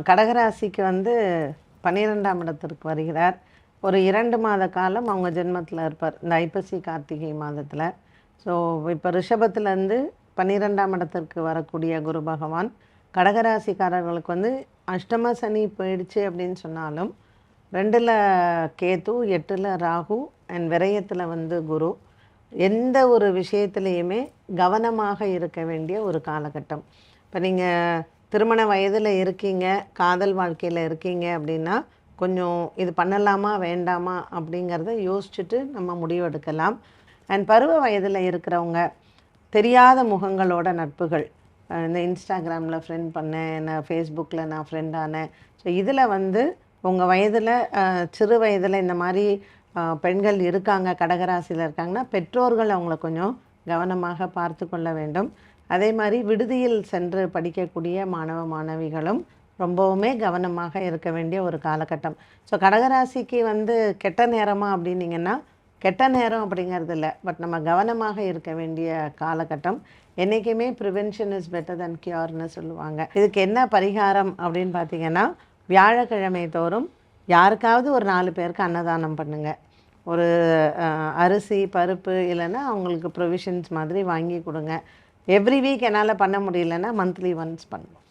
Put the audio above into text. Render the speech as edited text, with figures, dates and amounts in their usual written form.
கடகராசிக்கு வந்து 12ஆம் இடத்திற்கு வருகிறார். ஒரு 2 மாத காலம் அவங்க ஜென்மத்தில் இருப்பார், இந்த ஐப்பசி கார்த்திகை மாதத்தில். ஸோ இப்போ ரிஷபத்துலேருந்து 12ஆம் இடத்திற்கு வரக்கூடிய குரு பகவான் கடகராசிக்காரர்களுக்கு வந்து அஷ்டம சனி போயிடுச்சு அப்படின்னு சொன்னாலும் 2ல் கேது, 8ல் ராகு அண்ட் விரயத்தில் வந்து குரு. எந்த ஒரு விஷயத்துலேயுமே கவனமாக இருக்க வேண்டிய ஒரு காலகட்டம். இப்போ நீங்கள் திருமண வயதில் இருக்கீங்க, காதல் வாழ்க்கையில் இருக்கீங்க அப்படின்னா கொஞ்சம் இது பண்ணலாமா வேண்டாமா அப்படிங்கிறத யோசிச்சுட்டு நம்ம முடிவெடுக்கலாம். அண்ட் பருவ வயதில் இருக்கிறவங்க தெரியாத முகங்களோட நட்புகள், இந்த இன்ஸ்டாகிராமில் ஃப்ரெண்ட் பண்ணேன், நான் ஃபேஸ்புக்கில் நான் ஃப்ரெண்ட் ஆனேன். ஸோ இதில் வந்து உங்கள் வயதில் சிறு வயதில் இந்த மாதிரி பெண்கள் இருக்காங்க, கடகராசியில் இருக்காங்கன்னா பெற்றோர்கள் அவங்கள கொஞ்சம் கவனமாக பார்த்து கொள்ள வேண்டும். அதே மாதிரி விடுதியில் சென்று படிக்கக்கூடிய மாணவ மாணவிகளும் ரொம்பவுமே கவனமாக இருக்க வேண்டிய ஒரு காலகட்டம். ஸோ கடகராசிக்கு வந்து கெட்ட நேரமா அப்படின்னீங்கன்னா கெட்ட நேரம் அப்படிங்கிறது இல்லை, பட் நம்ம கவனமாக இருக்க வேண்டிய காலகட்டம். என்றைக்குமே ப்ரிவென்ஷன் இஸ் பெட்டர் தென் கியூர்னு சொல்லுவாங்க. இதுக்கு என்ன பரிகாரம் அப்படின்னு பார்த்தீங்கன்னா, வியாழக்கிழமை தோறும் யாருக்காவது ஒரு 4 பேருக்கு அன்னதானம் பண்ணுங்கள். ஒரு அரிசி, பருப்பு இல்லைன்னா அவங்களுக்கு ப்ரொவிஷன்ஸ் மாதிரி வாங்கி கொடுங்க. எவ்ரி வீக் என்னால் பண்ண முடியலன்னா மந்த்லி ஒன்ஸ் பண்ணுவோம்.